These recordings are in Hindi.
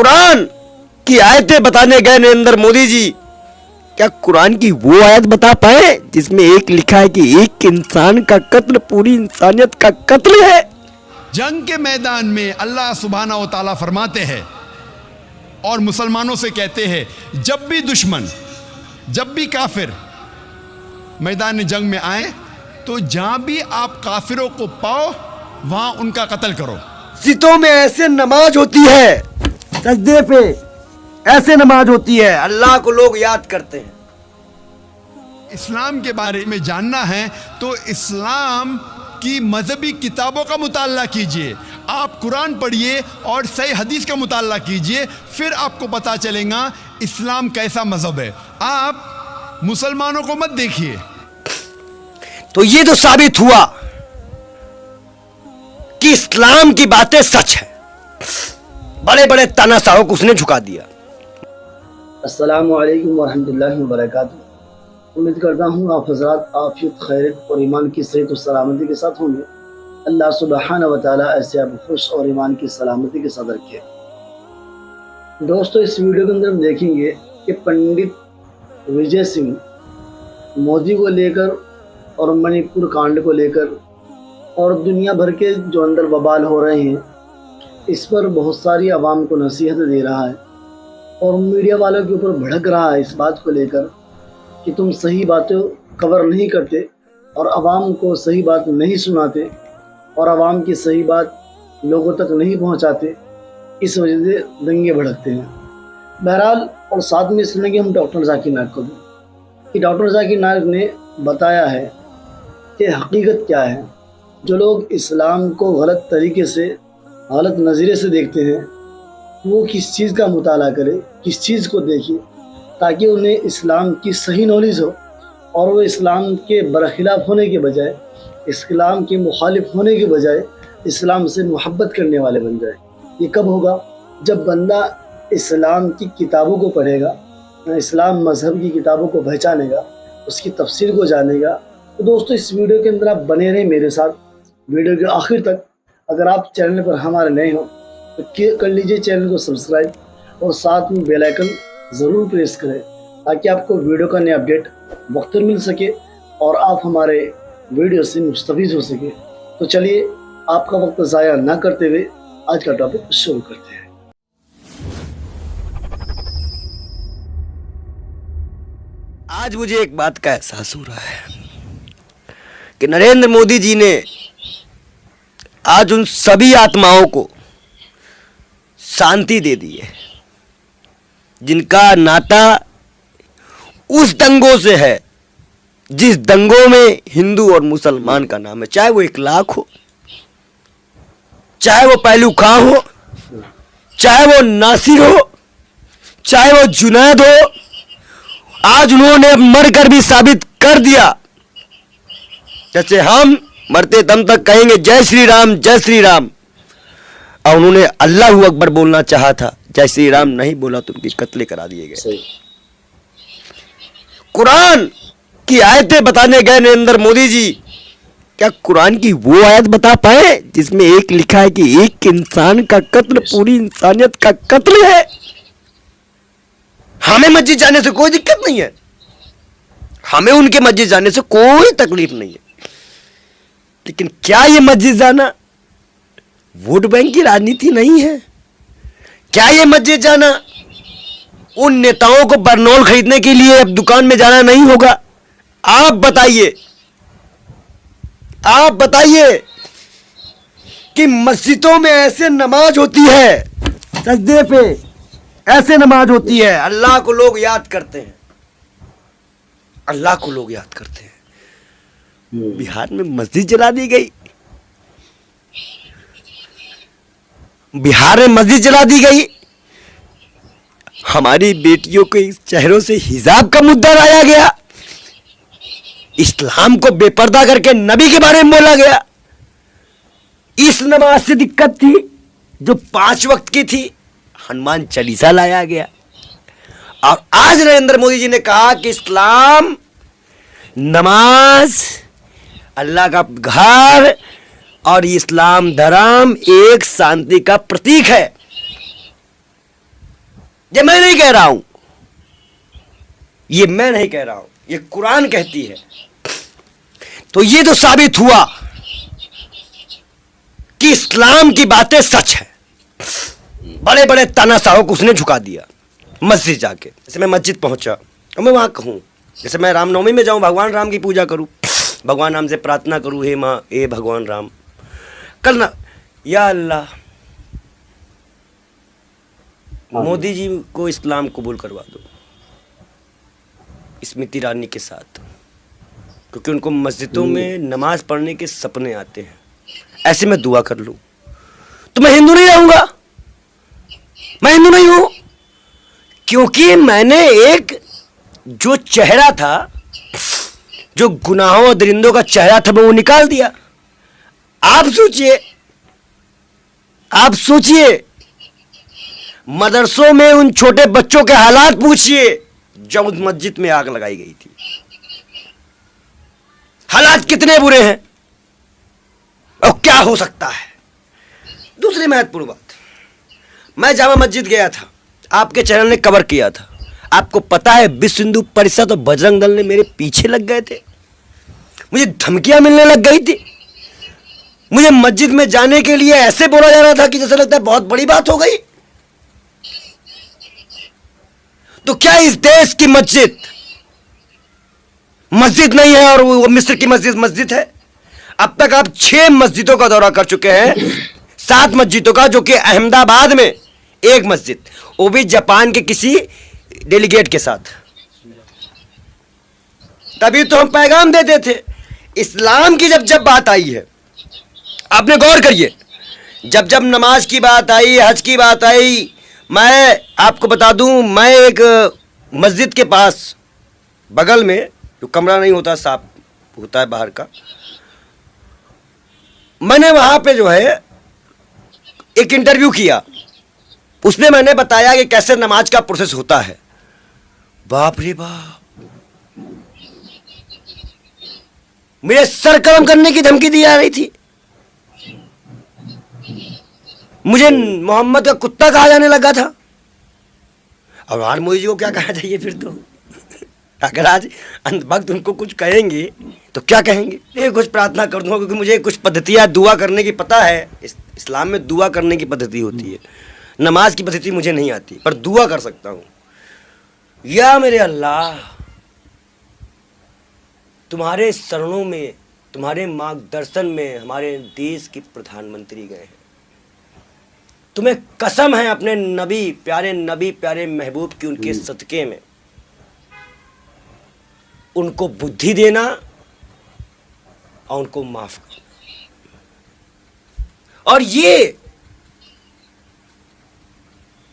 कुरान की आयतें बताने गए नरेंद्र मोदी जी, क्या कुरान की वो आयत बता पाए जिसमें एक लिखा है कि एक इंसान का कत्ल पूरी इंसानियत का कत्ल है। जंग के मैदान में अल्लाह सुब्हाना व तआला फरमाते हैं और मुसलमानों से कहते हैं, जब भी दुश्मन, जब भी काफिर मैदान जंग में आए तो जहां भी आप काफिरों को पाओ वहां उनका कत्ल करो। मस्जिदों में ऐसे नमाज होती है, सजदे पे ऐसे नमाज होती है, अल्लाह को लोग याद करते हैं। इस्लाम के बारे में जानना है तो इस्लाम की मजहबी किताबों का मुताला कीजिए, आप कुरान पढ़िए और सही हदीस का मुताला कीजिए, फिर आपको पता चलेगा इस्लाम कैसा मजहब है। आप मुसलमानों को मत देखिए। तो ये तो साबित हुआ कि इस्लाम की बातें सच है। बड़े बड़े तानाशाहों को उसने झुका दिया। अस्सलामु अलैकुम वरहमतुल्लाहि वबरकातुहू। उम्मीद करता हूँ आप हज़रात आफियत, खैरियत और ईमान की सेहत और सलामती के साथ होंगे। अल्लाह सुब्हानहू व तआला ऐसे आप खुश और ईमान की सलामती के साथ रखे। दोस्तों, इस वीडियो के अंदर हम देखेंगे कि पंडित विजय सिंह मोदी को लेकर और मणिपुर कांड को लेकर और दुनिया भर के जो अंदर बवाल हो रहे हैं, इस पर बहुत सारी आवाम को नसीहत दे रहा है और मीडिया वालों के ऊपर भड़क रहा है इस बात को लेकर कि तुम सही बातें कवर नहीं करते और आवाम को सही बात नहीं सुनाते और आवाम की सही बात लोगों तक नहीं पहुंचाते, इस वजह से दंगे भड़कते हैं। बहरहाल, और साथ में सुनेंगे हम डॉक्टर जाकिर नाइक को भी कि डॉक्टर जाकिर नाइक ने बताया है कि हकीकत क्या है। जो लोग इस्लाम को गलत तरीके से, गलत नज़रिए से देखते हैं, वो किस चीज़ का मुताला करे, किस चीज़ को देखे, ताकि उन्हें इस्लाम की सही नॉलेज हो और वो इस्लाम के बरखिलाफ़ होने के बजाय, इस्लाम के मुखालिफ होने के बजाय इस्लाम से मोहब्बत करने वाले बन जाए। ये कब होगा? जब बंदा इस्लाम की किताबों को पढ़ेगा, इस्लाम मज़हब की किताबों को पहचानेगा, उसकी तफसीर को जानेगा। तो दोस्तों, इस वीडियो के अंदर आप बने रहें मेरे साथ वीडियो के आखिर तक। अगर आप चैनल पर हमारे नए हो तो कर लीजिए चैनल को सब्सक्राइब और साथ में बेल आइकन ज़रूर प्रेस करें ताकि आपको वीडियो का नया अपडेट वक्तन मिल सके और आप हमारे वीडियो से मुस्तफ़ीज़ हो सके। तो चलिए, आपका वक्त ज़ाया ना करते हुए आज का टॉपिक शुरू करते हैं। आज मुझे एक बात का एहसास हो रहा है कि नरेंद्र मोदी जी ने आज उन सभी आत्माओं को शांति दे दी है जिनका नाता उस दंगों से है जिस दंगों में हिंदू और मुसलमान का नाम है। चाहे वो इखलाक हो, चाहे वो पहलू खां हो, चाहे वो नासिर हो, चाहे वो जुनैद हो, आज उन्होंने मरकर भी साबित कर दिया। जैसे हम मरते दम तक कहेंगे जय श्री राम, जय श्री राम, और उन्होंने अल्लाहू अकबर बोलना चाहा था, जय श्री राम नहीं बोला तो उनकी कत्ले करा दिए गए। कुरान की आयतें बताने गए नरेंद्र मोदी जी, क्या कुरान की वो आयत बता पाए जिसमें एक लिखा है कि एक इंसान का कत्ल पूरी इंसानियत का कत्ल है। हमें मस्जिद जाने से कोई दिक्कत नहीं है, हमें उनके मस्जिद जाने से कोई तकलीफ नहीं है, लेकिन क्या ये मस्जिद जाना वोट बैंक की राजनीति नहीं है? क्या ये मस्जिद जाना उन नेताओं को बरनौल खरीदने के लिए अब दुकान में जाना नहीं होगा? आप बताइए, आप बताइए कि मस्जिदों में ऐसे नमाज होती है, सजदे पे ऐसे नमाज होती है, अल्लाह को लोग याद करते हैं, अल्लाह को लोग याद करते हैं। बिहार में मस्जिद जला दी गई, बिहार में मस्जिद जला दी गई, हमारी बेटियों के चेहरों से हिजाब का मुद्दा लाया गया, इस्लाम को बेपर्दा करके नबी के बारे में बोला गया। इस नमाज से दिक्कत थी जो 5 वक्त की थी, हनुमान चालीसा लाया गया। और आज नरेंद्र मोदी जी ने कहा कि इस्लाम, नमाज, अल्लाह का घर और इस्लाम धर्म एक शांति का प्रतीक है। ये मैं नहीं कह रहा हूं, ये मैं नहीं कह रहा हूं, ये कुरान कहती है। तो ये तो साबित हुआ कि इस्लाम की बातें सच है। बड़े बड़े तानाशाहों को उसने झुका दिया मस्जिद जाके। जैसे मैं मस्जिद पहुंचा और मैं वहां कहूं, जैसे मैं रामनवमी में जाऊं, भगवान राम की पूजा करूं, भगवान राम से प्रार्थना करूं, हे माँ हे भगवान राम, कल ना या अल्लाह मोदी जी को इस्लाम कबूल करवा दो स्मृति ईरानी के साथ, क्योंकि उनको मस्जिदों में नमाज पढ़ने के सपने आते हैं। ऐसे मैं दुआ कर लूं तो मैं हिंदू नहीं रहूंगा, मैं हिंदू नहीं हूं, क्योंकि मैंने एक जो चेहरा था, जो गुनाहों और दरिंदों का चेहरा था, मैं वो निकाल दिया। आप सोचिए मदरसों में उन छोटे बच्चों के हालात पूछिए जब उस मस्जिद में आग लगाई गई थी, हालात कितने बुरे हैं और क्या हो सकता है। दूसरी महत्वपूर्ण बात, मैं जामा मस्जिद गया था, आपके चैनल ने कवर किया था, आपको पता है विश्व हिंदू परिषद और बजरंग दल ने मेरे पीछे लग गए थे, मुझे धमकियां मिलने लग गई थी, मुझे मस्जिद में जाने के लिए ऐसे बोला जा रहा था कि जैसे लगता है बहुत बड़ी बात हो गई। तो क्या इस देश की मस्जिद नहीं है और वो मिस्र की मस्जिद है? अब तक आप 6 मस्जिदों का दौरा कर चुके हैं, 7 मस्जिदों का, जो कि अहमदाबाद में एक मस्जिद, वो भी जापान के किसी डेलीगेट के साथ। तभी तो हम पैगाम देते थे। इस्लाम की जब बात आई है, आपने गौर करिए, जब नमाज की बात आई, हज की बात आई, मैं आपको बता दूं, मैं एक मस्जिद के पास बगल में, जो कमरा नहीं होता, साफ होता है बाहर का, मैंने वहां पे जो है एक इंटरव्यू किया, उसमें मैंने बताया कि कैसे नमाज का प्रोसेस होता है। बाप रे बाप, मुझे सर कलम करने की धमकी दी जा रही थी, मुझे मोहम्मद का कुत्ता कहा जाने लगा था। और आज मोदी जी को क्या कहना चाहिए फिर? तो अगर आज अंधभक्त उनको कुछ कहेंगे तो क्या कहेंगे? ये कुछ प्रार्थना कर दूंगा, क्योंकि मुझे कुछ पद्धतियां दुआ करने की पता है। इस्लाम में दुआ करने की पद्धति होती है, नमाज की पद्धति मुझे नहीं आती, पर दुआ कर सकता हूं। या मेरे अल्लाह, तुम्हारे शरणों में, तुम्हारे मार्गदर्शन में हमारे देश के प्रधानमंत्री गए हैं। तुम्हें कसम है अपने नबी प्यारे महबूब की, उनके सदके में उनको बुद्धि देना और उनको माफ करना। और ये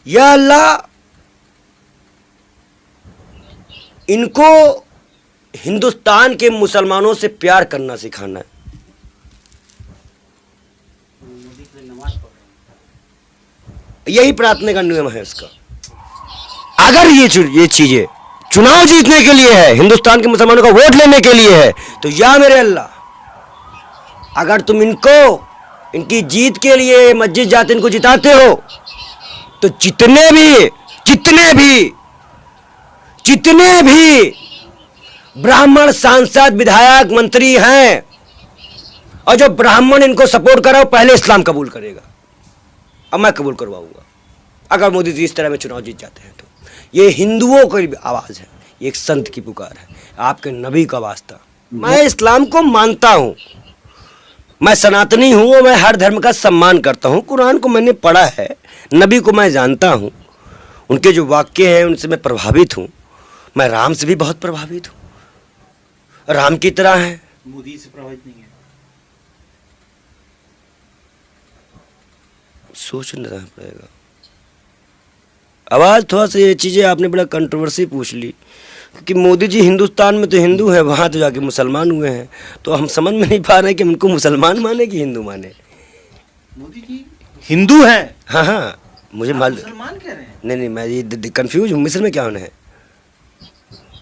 या अल्लाह, इनको हिंदुस्तान के मुसलमानों से प्यार करना सिखाना है। यही प्रार्थना का नियम है इसका। अगर ये चीजें चुनाव जीतने के लिए है, हिंदुस्तान के मुसलमानों का वोट लेने के लिए है, तो या मेरे अल्लाह, अगर तुम इनकी जीत के लिए मस्जिद जाते इनको जिताते हो, तो जितने भी ब्राह्मण सांसद, विधायक, मंत्री हैं, और जो ब्राह्मण इनको सपोर्ट करा, वो पहले इस्लाम कबूल करेगा। अब मैं कबूल करवाऊंगा अगर मोदी जी इस तरह में चुनाव जीत जाते हैं तो। ये हिंदुओं की आवाज़ है, ये एक संत की पुकार है, आपके नबी का वास्ता। मैं इस्लाम को मानता हूँ, मैं सनातनी हूँ, मैं हर धर्म का सम्मान करता हूँ, कुरान को मैंने पढ़ा है, नबी को मैं जानता हूँ, उनके जो वाक्य हैं उनसे मैं प्रभावित हूँ। मैं राम से भी बहुत प्रभावित हूँ, राम की तरह है। मोदी से प्रभावित नहीं है। सोचना पड़ेगा। आवाज थोड़ा सा, ये चीजें आपने बड़ा कंट्रोवर्सी पूछ ली, क्योंकि मोदी जी हिंदुस्तान में तो हिंदू है, वहां तो जाके मुसलमान हुए हैं, तो हम समझ में नहीं पा रहे कि उनको मुसलमान माने कि हिंदू माने। मोदी जी हिंदू है? हाँ, मुझे मालूम। मुसलमान कह रहे हैं? नहीं, मैं ये कंफ्यूज हूँ, मिस्र में क्या होना है।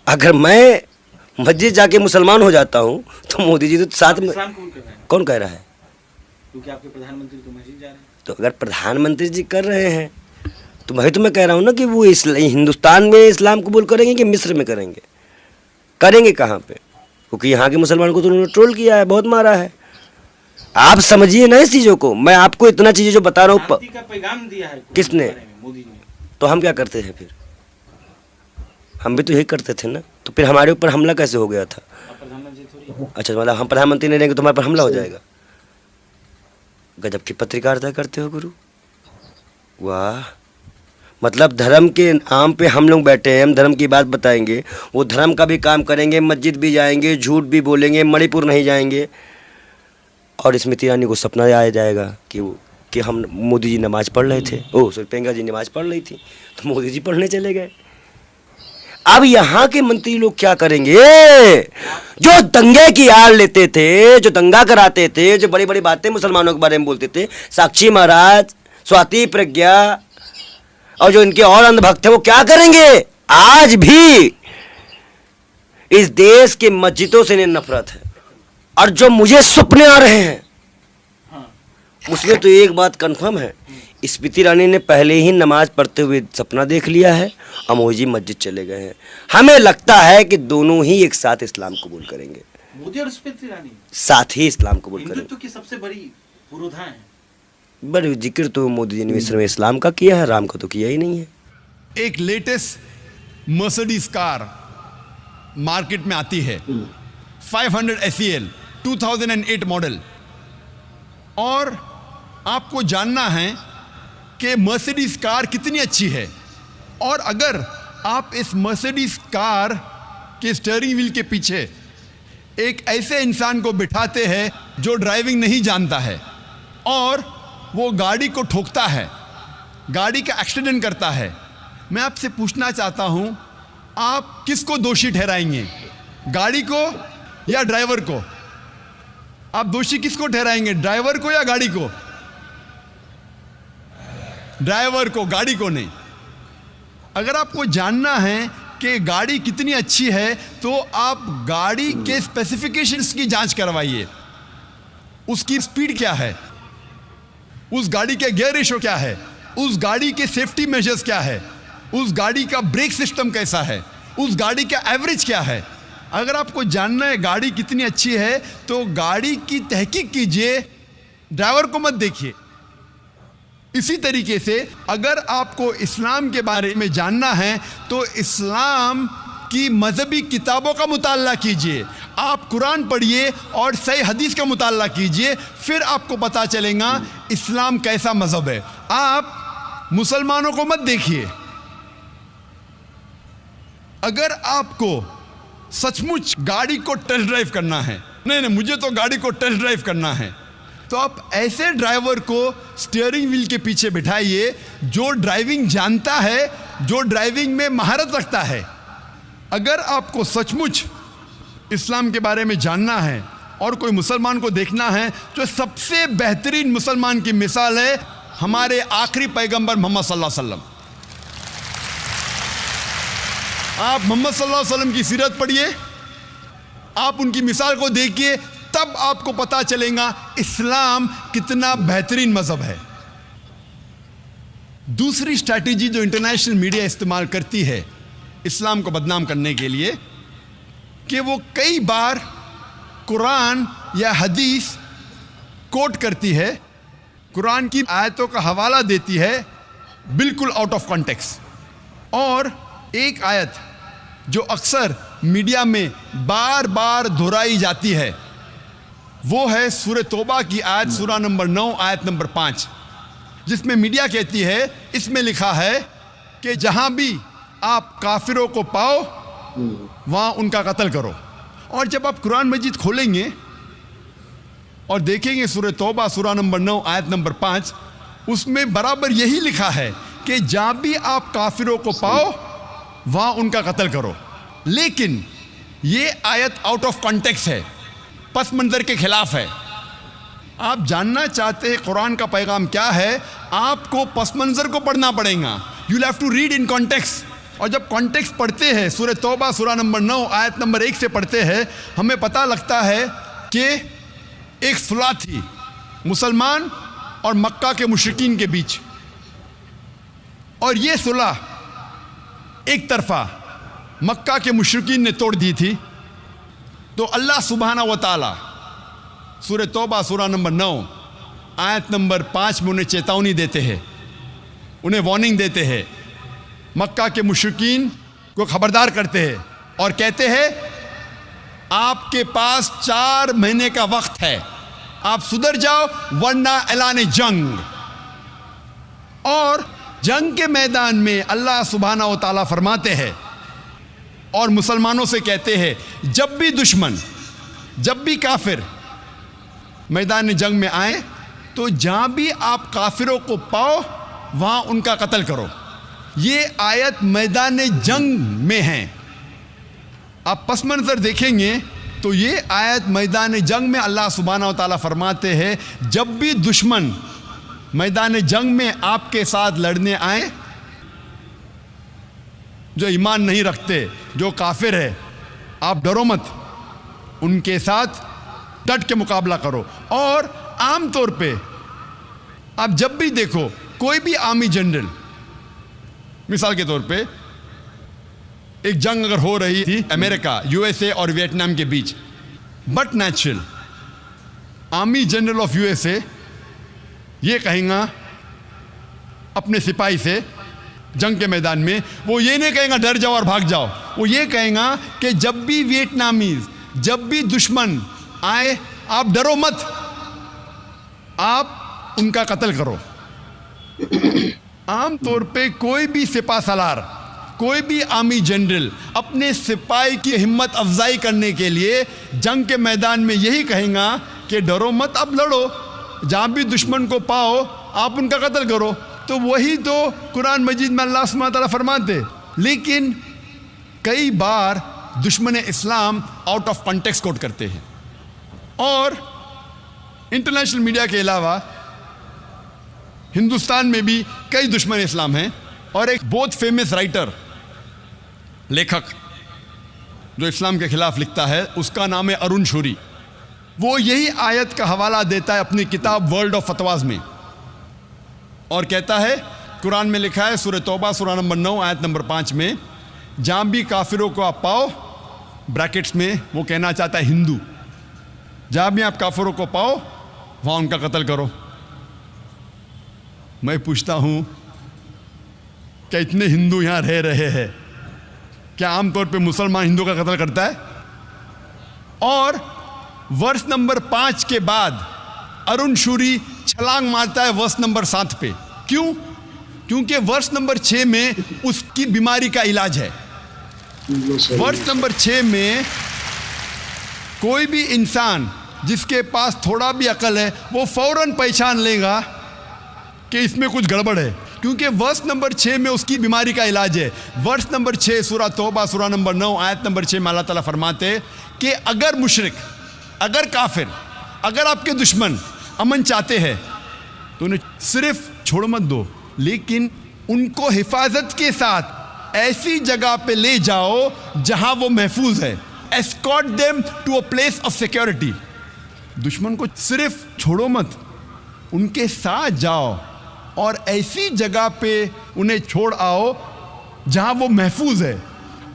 अगर मैं मस्जिद जाके मुसलमान हो जाता हूँ तो मोदी जी तो साथ में, कौन कह रहा है? क्योंकि आपके प्रधानमंत्री तो मस्जिद जा रहे हैं। तो अगर प्रधानमंत्री जी कर रहे हैं तो वही तो मैं कह रहा हूँ ना कि वो हिंदुस्तान में इस्लाम कबूल करेंगे कि मिस्र में करेंगे? करेंगे कहाँ पे? क्योंकि यहाँ के मुसलमानों को तो उन्होंने ट्रोल किया है, बहुत मारा है। आप समझिए ना इस चीज़ों को। मैं आपको इतना चीज़ें जो बता रहा हूँ शांति का पैगाम दिया है किसने? मोदी जी ने। तो हम क्या करते थे फिर? हम भी तो यही करते थे ना। तो फिर हमारे ऊपर हमला कैसे हो गया था? आप प्रधानमंत्री थोड़ी। अच्छा, मतलब हम प्रधानमंत्री नहीं रहेंगे तो हमारे पर हमला हो जाएगा? गजब की पत्रकारिता करते हो गुरु, वाह। मतलब धर्म के नाम पे हम लोग बैठे हैं, हम धर्म की बात बताएंगे, वो धर्म का भी काम करेंगे, मस्जिद भी जाएंगे, झूठ भी बोलेंगे, मणिपुर नहीं जाएंगे, और स्मृति ईरानी को सपना आ जाएगा कि हम मोदी जी नमाज पढ़ रहे थे, प्रियंका जी नमाज पढ़ रही थी तो मोदी जी पढ़ने चले गए। अब यहाँ के मंत्री लोग क्या करेंगे? जो दंगे की आड़ लेते थे, जो दंगा कराते थे, जो बड़ी बड़ी बातें मुसलमानों के बारे में बोलते थे, साक्षी महाराज, स्वाति प्रज्ञा और जो इनके और अंधभक्त हैं, वो क्या करेंगे? आज भी इस देश के मस्जिदों से इन्हें नफरत है। और जो मुझे सपने आ रहे हैं उसमें तो एक बात कंफर्म है, स्मृति ईरानी ने पहले ही नमाज पढ़ते हुए सपना देख लिया है, अमोजी मस्जिद चले गए हैं। हमें लगता है कि दोनों ही एक साथ इस्लाम कबूल करेंगे, मोदी और स्मृति ईरानी साथ ही इस्लाम कबूल करेंगे। हिंदुत्व की सबसे बड़ी पुरोधा है। बड़े जिक्र तो मोदी जी ने मिस्र में इस्लाम का किया है, राम का तो किया ही नहीं है। एक लेटेस्ट मर्सिडीज कार मार्केट में आती है, 500 SEL 2008 मॉडल, और आपको जानना है कि मर्सिडीज कार कितनी अच्छी है। और अगर आप इस मर्सिडीज कार के स्टीयरिंग व्हील के पीछे एक ऐसे इंसान को बिठाते हैं जो ड्राइविंग नहीं जानता है और वो गाड़ी को ठोकता है, गाड़ी का एक्सीडेंट करता है, मैं आपसे पूछना चाहता हूं, आप किसको दोषी ठहराएंगे? गाड़ी को या ड्राइवर को? आप दोषी किसको ठहराएंगे, ड्राइवर को या गाड़ी को? ड्राइवर को, गाड़ी को नहीं। अगर आपको जानना है कि गाड़ी कितनी अच्छी है तो आप गाड़ी के स्पेसिफिकेशंस की जांच करवाइए। उसकी स्पीड क्या है, उस गाड़ी के गियर रेशो क्या है, उस गाड़ी के सेफ्टी मेजर्स क्या है, उस गाड़ी का ब्रेक सिस्टम कैसा है, उस गाड़ी का एवरेज क्या है। अगर आपको जानना है गाड़ी कितनी अच्छी है तो गाड़ी की तहकीक कीजिए, ड्राइवर को मत देखिए। इसी तरीके से अगर आपको इस्लाम के बारे में जानना है तो इस्लाम की मजहबी किताबों का मुताला कीजिए, आप कुरान पढ़िए और सही हदीस का मुताला कीजिए, फिर आपको पता चलेगा इस्लाम कैसा मजहब है। आप मुसलमानों को मत देखिए। अगर आपको सचमुच गाड़ी को टेस्ट ड्राइव करना है, नहीं मुझे तो गाड़ी को टेस्ट ड्राइव करना है, तो आप ऐसे ड्राइवर को स्टीयरिंग व्हील के पीछे बिठाइए जो ड्राइविंग जानता है, जो ड्राइविंग में महारत रखता है। अगर आपको सचमुच इस्लाम के बारे में जानना है और कोई मुसलमान को देखना है तो सबसे बेहतरीन मुसलमान की मिसाल है हमारे आखिरी पैगंबर मोहम्मद सल्लल्लाहु अलैहि वसल्लम। आप मोहम्मद सल्लल्लाहु अलैहि वसल्लम की सीरत पढ़िए, आप उनकी मिसाल को देखिए, तब आपको पता चलेगा इस्लाम कितना बेहतरीन मजहब है। दूसरी स्ट्रैटेजी जो इंटरनेशनल मीडिया इस्तेमाल करती है इस्लाम को बदनाम करने के लिए, कि वो कई बार कुरान या हदीस कोट करती है, कुरान की आयतों का हवाला देती है बिल्कुल आउट ऑफ कॉन्टेक्स्ट। और एक आयत जो अक्सर मीडिया में बार बार दोहराई जाती है वो है सूरह तौबा की आयत, सूरा नंबर 9 आयत नंबर 5, जिसमें मीडिया कहती है, इसमें लिखा है कि जहां भी आप काफिरों को पाओ वहां उनका कत्ल करो। और जब आप कुरान मजीद खोलेंगे और देखेंगे सूरह तौबा सूरा नंबर 9 आयत नंबर 5, उसमें बराबर यही लिखा है कि जहां भी आप काफिरों को पाओ वहां उनका कत्ल करो। लेकिन ये आयत आउट ऑफ कॉन्टेक्स्ट है, पस मंजर के खिलाफ है। आप जानना चाहते हैं कुरान का पैगाम क्या है, आपको पस मंजर को पढ़ना पड़ेगा। You have to read in context. और जब कॉन्टेक्स्ट पढ़ते हैं, सूरह तौबा सूरा नंबर 9 आयत नंबर 1 से पढ़ते हैं, हमें पता लगता है कि एक सुलह थी मुसलमान और मक्का के मुशरिकीन के बीच, और ये सुलह एक तरफा मक्का के मुशरिकीन ने तोड़ दी थी, तो अल्लाह सुब्हाना व तआला सूरह तौबा सूरा नंबर 9 आयत नंबर 5 में उन्हें चेतावनी देते हैं, उन्हें वार्निंग देते हैं, मक्का के मुशरिकीन को खबरदार करते हैं और कहते हैं आपके पास 4 महीने का वक्त है, आप सुधर जाओ वरना ऐलान जंग। और जंग के मैदान में अल्लाह सुब्हाना व तआला फरमाते हैं और मुसलमानों से कहते हैं जब भी दुश्मन, जब भी काफिर मैदान जंग में आए तो जहां भी आप काफिरों को पाओ वहां उनका कत्ल करो। ये आयत मैदान जंग में है। आप पस मंजर देखेंगे तो ये आयत मैदान जंग में अल्लाह सुब्हाना व तआला फरमाते हैं जब भी दुश्मन मैदान जंग में आपके साथ लड़ने आए, जो ईमान नहीं रखते, जो काफिर है, आप डरो मत, उनके साथ डट के मुकाबला करो। और आम तौर पे आप जब भी देखो कोई भी आर्मी जनरल, मिसाल के तौर पे एक जंग अगर हो रही थी अमेरिका, यूएसए और वियतनाम के बीच, but natural army general of USA ये कहेगा अपने सिपाही से जंग के मैदान में, वो ये नहीं कहेगा डर जाओ और भाग जाओ, वो ये कहेगा कि जब भी वियतनामीज, जब भी दुश्मन आए आप डरो मत, आप उनका कत्ल करो। आम तौर पे कोई भी सिपा सलार, कोई भी आर्मी जनरल अपने सिपाही की हिम्मत अफजाई करने के लिए जंग के मैदान में यही कहेगा कि डरो मत, आप लड़ो, जहाँ भी दुश्मन को पाओ आप उनका कत्ल करो। तो वही तो कुरान मजीद में अल्लाह सुब्हानहू व तआला फरमाते। लेकिन कई बार दुश्मन इस्लाम आउट ऑफ कॉन्टेक्स्ट कोट करते हैं, और इंटरनेशनल मीडिया के अलावा हिंदुस्तान में भी कई दुश्मन इस्लाम हैं। और एक बहुत फेमस राइटर, लेखक जो इस्लाम के खिलाफ लिखता है, उसका नाम है अरुण शूरी। वो यही आयत का हवाला देता है अपनी किताब वर्ल्ड ऑफ फतवाज में, और कहता है कुरान में लिखा है सूरह तौबा सूरा नंबर 9 आयत नंबर 5 में, जहाँ भी काफिरों को आप पाओ, ब्रैकेट्स में वो कहना चाहता है हिंदू, जहाँ भी आप काफिरों को पाओ वहाँ उनका कत्ल करो। मैं पूछता हूँ क्या इतने हिंदू यहाँ रह रहे हैं, क्या आमतौर पे मुसलमान हिंदू का कत्ल करता है? और वर्ष नंबर 5 के बाद अरुण शूरी छलांग मारता है वर्ष नंबर 7 पे। क्यों? क्योंकि वर्ष नंबर 6 में उसकी बीमारी का इलाज है। वर्ष नंबर 6 में कोई भी इंसान जिसके पास थोड़ा भी अकल है वो फौरन पहचान लेगा कि इसमें कुछ गड़बड़ है, क्योंकि वर्ष नंबर 6 में उसकी बीमारी का इलाज है। वर्ष नंबर 6 सूरा तौबा सूरा नंबर 9 आयत नंबर 6 में अल्लाह ताला फरमाते कि अगर मुशरिक, अगर काफिर, अगर आपके दुश्मन अमन चाहते हैं तो उन्हें सिर्फ छोड़ मत दो, लेकिन उनको हिफाजत के साथ ऐसी जगह पे ले जाओ जहां वो महफूज है। Escort them to a place of security. दुश्मन को सिर्फ छोड़ो मत, उनके साथ जाओ और ऐसी जगह पे उन्हें छोड़ आओ जहां वो महफूज है।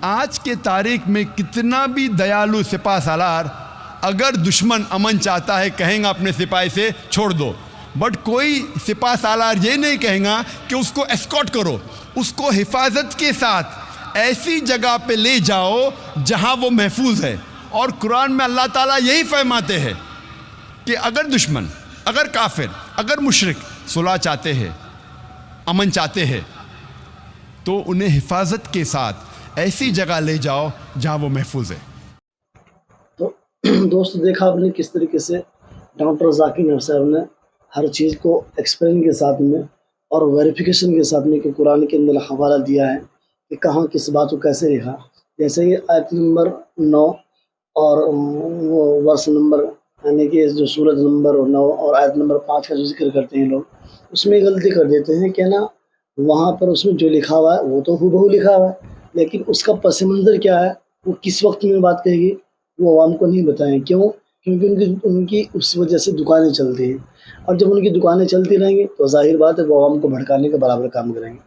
आज के तारीख में कितना भी दयालु सिपा सालार, अगर दुश्मन अमन चाहता है कहेंगे अपने सिपाही से छोड़ दो, बट कोई सिपा सालार ये नहीं कहेगा कि उसको एस्कॉर्ट करो, उसको हिफाजत के साथ ऐसी जगह पे ले जाओ जहां वो महफूज है। और कुरान में अल्लाह ताला यही फरमाते हैं कि अगर दुश्मन, अगर काफिर, अगर मुशरिक सुलह चाहते हैं, अमन चाहते हैं, तो उन्हें हिफाजत के साथ ऐसी जगह ले जाओ जहां वो महफूज है। तो दोस्तों देखा आपने किस तरीके से डॉक्टर जाकिर नायक साहब ने हर चीज़ को एक्सप्लेन के साथ में और वेरिफिकेशन के साथ में कि कुरान के अंदर हवाला दिया है कि कहाँ किस बात को कैसे लिखा। जैसे ये आयत नंबर 9 और वो वर्ष नंबर यानी कि जो सूरत नंबर 9 और आयत नंबर 5 का जो जिक्र करते हैं लोग, उसमें गलती कर देते हैं कि ना वहाँ पर उसमें जो लिखा हुआ है वो तो हूबहू लिखा हुआ है, लेकिन उसका पस मंज़र क्या है, वो किस वक्त में बात कहेगी, वो आवाम को नहीं बताएं। क्यों? क्योंकि उनकी उस वजह से दुकानें चलती हैं, और जब उनकी दुकानें चलती रहेंगी तो जाहिर बात है वो आवाम को भड़काने के बराबर काम करेंगे।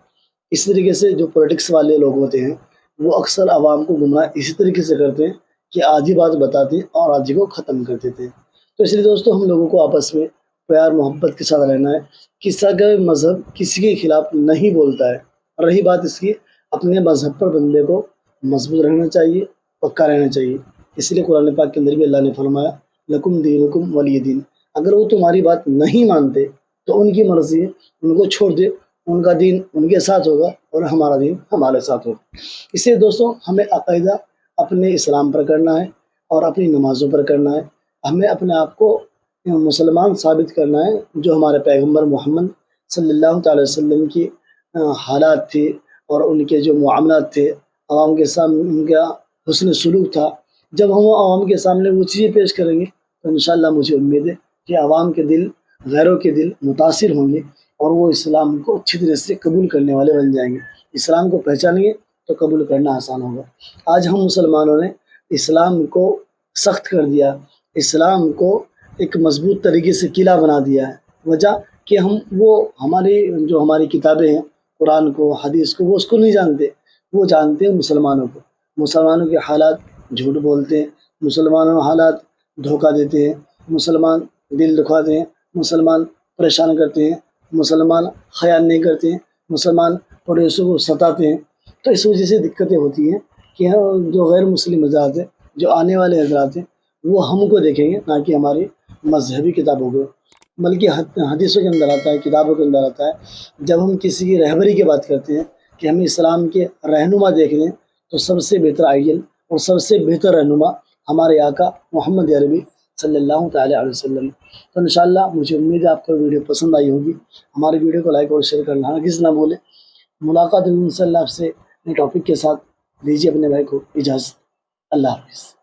इस तरीके से जो पॉलिटिक्स वाले लोग होते हैं वो अक्सर आवाम को गुमराह इसी तरीके से करते हैं कि आधी बात बताते हैं और आधी को ख़त्म कर देते हैं। तो इसलिए दोस्तों हम लोगों को आपस में प्यार मोहब्बत के साथ रहना है। किसी का मज़हब किसी के खिलाफ नहीं बोलता है। रही बात इसकी, अपने मज़हब पर बंदे को मजबूत रहना चाहिए, पक्का रहना चाहिए। इसलिए कुरान पाक के अंदर भी अल्लाह ने फरमाया लकुम दीनुकुम वलिय दीन। अगर वो तुम्हारी बात नहीं मानते तो उनकी मर्ज़ी है, उनको छोड़ दे, उनका दीन उनके साथ होगा और हमारा दीन हमारे साथ होगा। इसलिए दोस्तों हमें अक़ीदा अपने इस्लाम पर करना है और अपनी नमाज़ों पर करना है। हमें अपने आप को मुसलमान साबित करना है जो हमारे पैगम्बर मोहम्मद सल्लल्लाहु अलैहि वसल्लम की हालात थे और उनके जो मुआमलात थे, आवाम के सामने उनका हुस्न सलूक था। जब हम आवाम के सामने वो चीज़ें पेश करेंगे तो इंशाअल्लाह मुझे उम्मीद है कि आवाम के दिल, गैरों के दिल मुतासिर होंगे और वो इस्लाम को अच्छी तरह से कबूल करने वाले बन जाएंगे। इस्लाम को पहचानेंगे तो कबूल करना आसान होगा। आज हम मुसलमानों ने इस्लाम को सख्त कर दिया, इस्लाम को एक मजबूत तरीके से किला बना दिया है। वजह कि हम वो हमारी किताबें हैं, कुरान को, हदीस को, वो उसको नहीं जानते। वो जानते हैं मुसलमानों को। मुसलमानों के हालात झूठ बोलते हैं, मुसलमानों के हालात धोखा देते हैं, मुसलमान दिल दुखाते हैं, मुसलमान परेशान करते हैं, मुसलमान ख्याल नहीं करते हैं, मुसलमान पड़ोसियों को सताते हैं। तो इस वजह से दिक्कतें होती हैं कि जो गैर मुस्लिम हज़रात हैं, जो आने वाले हज़रात हैं, वो हमको देखेंगे ना कि हमारी मजहबी किताबों को। बल्कि हदीसों के अंदर आता है, किताबों के अंदर आता है, जब हम किसी की रहबरी की बात करते हैं कि हमें इस्लाम के रहनुमा देख लें तो सबसे बेहतर आइडियल और सबसे बेहतर रहनुमा हमारे आका मोहम्मद अरबी सल्लल्लाहु तआला अलैहि वसल्लम। तो इंशाअल्लाह मुझे उम्मीद है आपको वीडियो पसंद आई होगी। हमारे वीडियो को लाइक और शेयर करना हरगिज़ ना भूलें। मुलाकात होगी इंशाअल्लाह आपसे नए टॉपिक के साथ। दीजिए अपने भाई को इजाज़त। अल्लाह हाफ़िज़।